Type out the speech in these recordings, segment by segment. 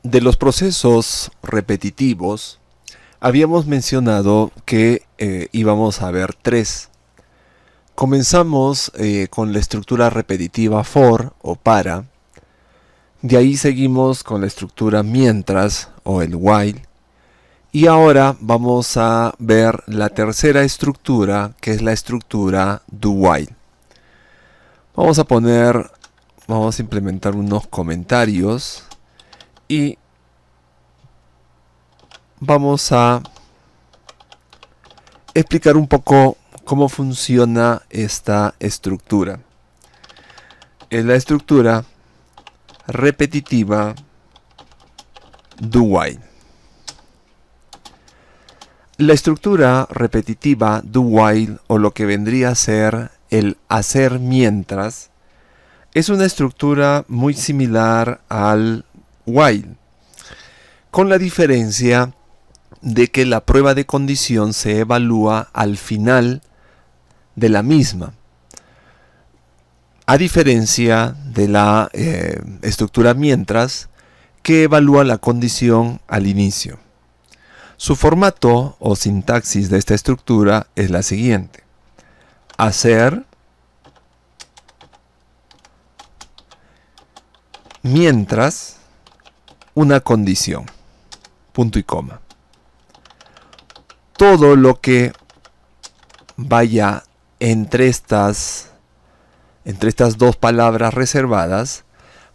De los procesos repetitivos, habíamos mencionado que íbamos a ver tres. Comenzamos con la estructura repetitiva for o para. De ahí seguimos con la estructura mientras o el while. Y ahora vamos a ver la tercera estructura, que es la estructura do while. Vamos a implementar unos comentarios y vamos a explicar un poco cómo funciona esta estructura. Es la estructura repetitiva do while. La estructura repetitiva do while, o lo que vendría a ser el hacer mientras, es una estructura muy similar al while, con la diferencia de que la prueba de condición se evalúa al final de la misma, a diferencia de la estructura mientras, que evalúa la condición al inicio. Su formato o sintaxis de esta estructura es la siguiente: hacer mientras una condición, punto y coma. Todo lo que vaya entre estas dos palabras reservadas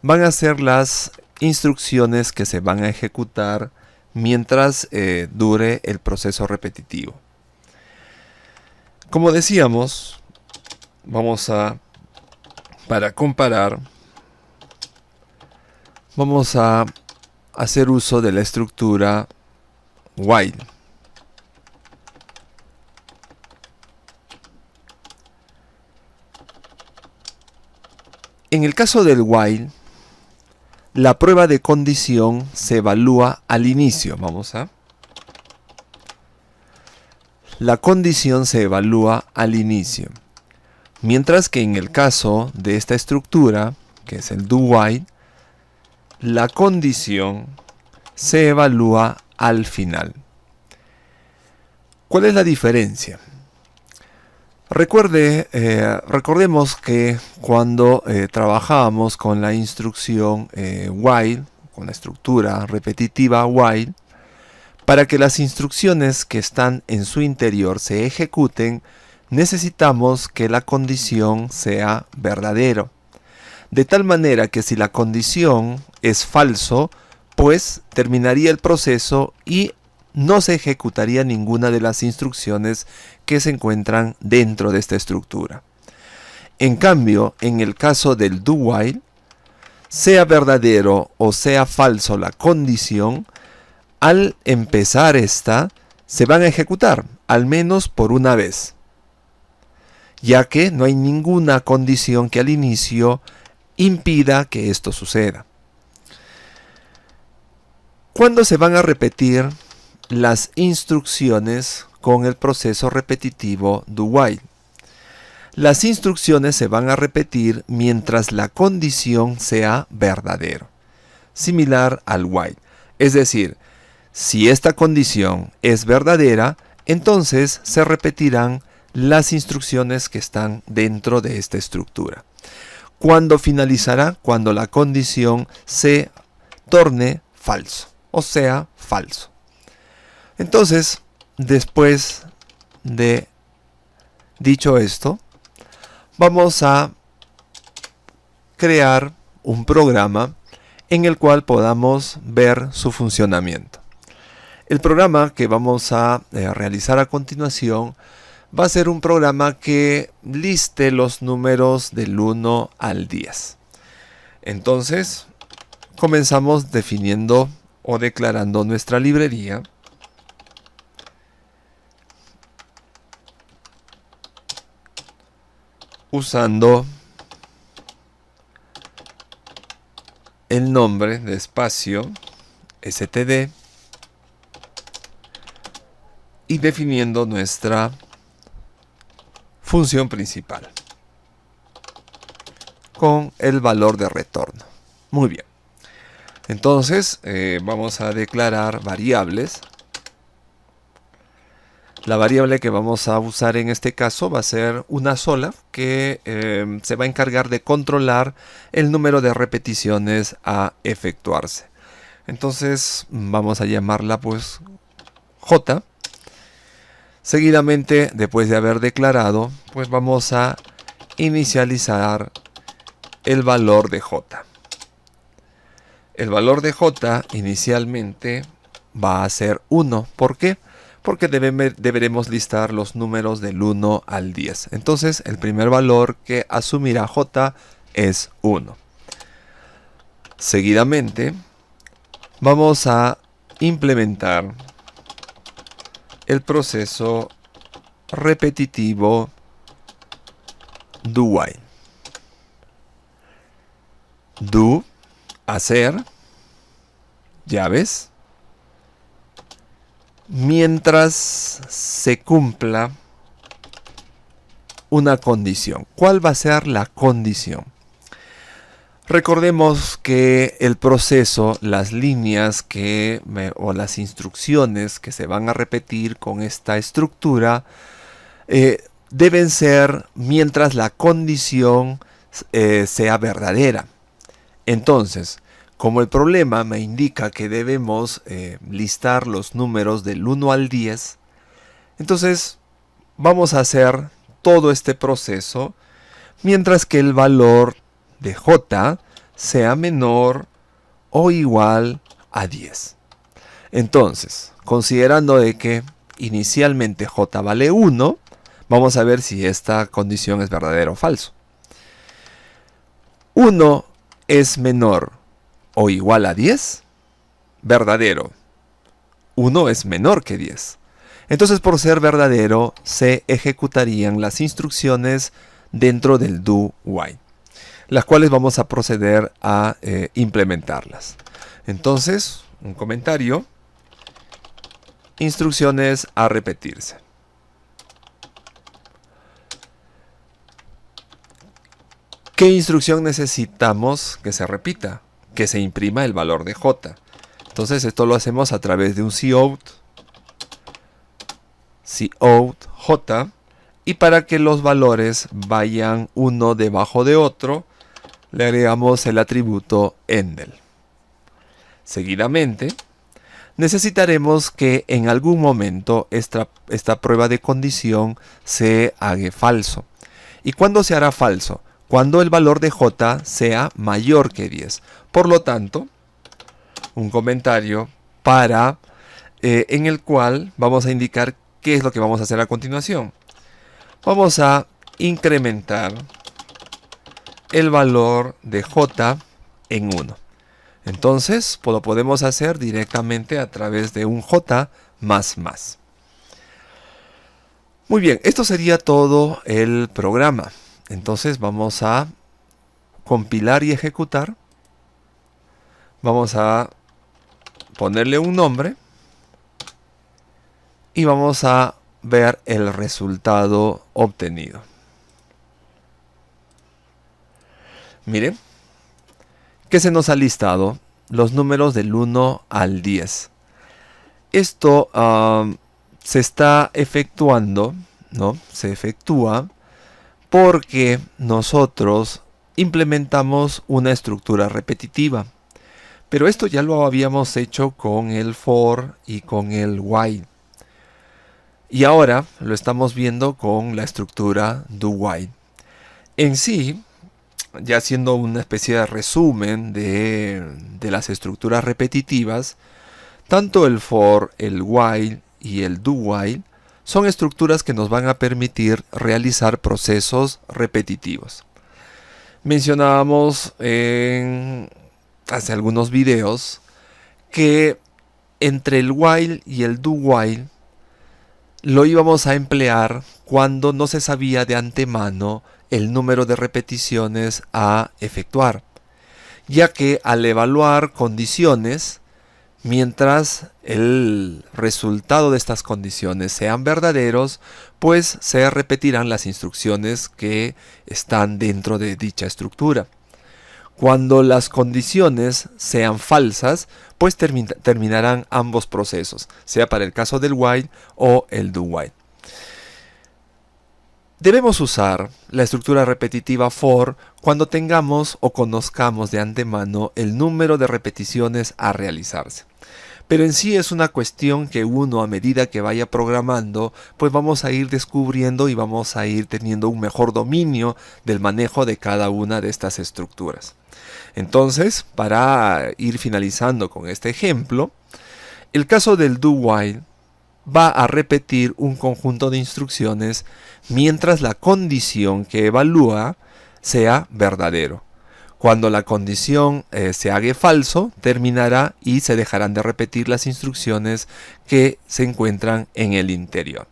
van a ser las instrucciones que se van a ejecutar mientras dure el proceso repetitivo. Como decíamos, para comparar, vamos a hacer uso de la estructura while. En el caso del while, la prueba de condición se evalúa al inicio. La condición se evalúa al inicio. Mientras que en el caso de esta estructura, que es el do while, la condición se evalúa al final. ¿Cuál es la diferencia? Recordemos que cuando trabajábamos con la instrucción while, con la estructura repetitiva while, para que las instrucciones que están en su interior se ejecuten, necesitamos que la condición sea verdadero. De tal manera que si la condición es falso, pues terminaría el proceso y no se ejecutaría ninguna de las instrucciones que se encuentran dentro de esta estructura. En cambio, en el caso del do while, sea verdadero o sea falso la condición, al empezar esta, se van a ejecutar, al menos por una vez, ya que no hay ninguna condición que al inicio impida que esto suceda. ¿Cuándo se van a repetir las instrucciones con el proceso repetitivo do while? Las instrucciones se van a repetir mientras la condición sea verdadero, similar al while. Es decir, si esta condición es verdadera, entonces se repetirán las instrucciones que están dentro de esta estructura. ¿Cuándo finalizará? Cuando la condición se torne falso, o sea, falso. Entonces, después de dicho esto, vamos a crear un programa en el cual podamos ver su funcionamiento. El programa que vamos a realizar a continuación va a ser un programa que liste los números del 1 al 10. Entonces, comenzamos definiendo o declarando nuestra librería. Usando el nombre de espacio std y definiendo nuestra función principal con el valor de retorno. Muy bien. Entonces vamos a declarar variables. La variable que vamos a usar en este caso va a ser una sola, que se va a encargar de controlar el número de repeticiones a efectuarse. Entonces vamos a llamarla pues J. Seguidamente, después de haber declarado, pues vamos a inicializar el valor de J. El valor de J inicialmente va a ser 1. ¿Por qué? Porque deberemos listar los números del 1 al 10. Entonces, el primer valor que asumirá J es 1. Seguidamente, vamos a implementar el proceso repetitivo do while. Do, hacer, llaves, mientras se cumpla una condición. ¿Cuál va a ser la condición? Recordemos que el proceso, las líneas o las instrucciones que se van a repetir con esta estructura deben ser mientras la condición sea verdadera. Entonces, como el problema me indica que debemos listar los números del 1 al 10, entonces vamos a hacer todo este proceso mientras que el valor de J sea menor o igual a 10. Entonces, considerando de que inicialmente J vale 1, vamos a ver si esta condición es verdadera o falso. 1 es menor o igual a 10, verdadero. 1 es menor que 10. Entonces, por ser verdadero, se ejecutarían las instrucciones dentro del do while, las cuales vamos a proceder a implementarlas. Entonces, un comentario: instrucciones a repetirse. ¿Qué instrucción necesitamos que se repita? Que se imprima el valor de J. Entonces esto lo hacemos a través de un cout J, y para que los valores vayan uno debajo de otro, le agregamos el atributo endel. Seguidamente, necesitaremos que en algún momento esta prueba de condición se haga falso. ¿Y cuándo se hará falso? Cuando el valor de J sea mayor que 10. Por lo tanto, un comentario en el cual vamos a indicar qué es lo que vamos a hacer a continuación. Vamos a incrementar el valor de J en 1. Entonces, lo podemos hacer directamente a través de un J más más. Muy bien, esto sería todo el programa. Entonces vamos a compilar y ejecutar. Vamos a ponerle un nombre y vamos a ver el resultado obtenido. Miren que se nos ha listado los números del 1 al 10. Esto se está efectuando, ¿no? Se efectúa porque nosotros implementamos una estructura repetitiva. Pero esto ya lo habíamos hecho con el for y con el while. Y ahora lo estamos viendo con la estructura do while. En sí, ya haciendo una especie de resumen de las estructuras repetitivas, tanto el for, el while y el do while son estructuras que nos van a permitir realizar procesos repetitivos. Mencionábamos hace algunos videos que entre el while y el do while lo íbamos a emplear cuando no se sabía de antemano el número de repeticiones a efectuar, ya que al evaluar condiciones, mientras el resultado de estas condiciones sean verdaderos, pues se repetirán las instrucciones que están dentro de dicha estructura. Cuando las condiciones sean falsas, pues terminarán ambos procesos, sea para el caso del while o el do while. Debemos usar la estructura repetitiva for cuando tengamos o conozcamos de antemano el número de repeticiones a realizarse. Pero en sí es una cuestión que uno, a medida que vaya programando, pues vamos a ir descubriendo y vamos a ir teniendo un mejor dominio del manejo de cada una de estas estructuras. Entonces, para ir finalizando con este ejemplo, el caso del do while va a repetir un conjunto de instrucciones mientras la condición que evalúa sea verdadero. Cuando la condición se haga falso, terminará y se dejarán de repetir las instrucciones que se encuentran en el interior.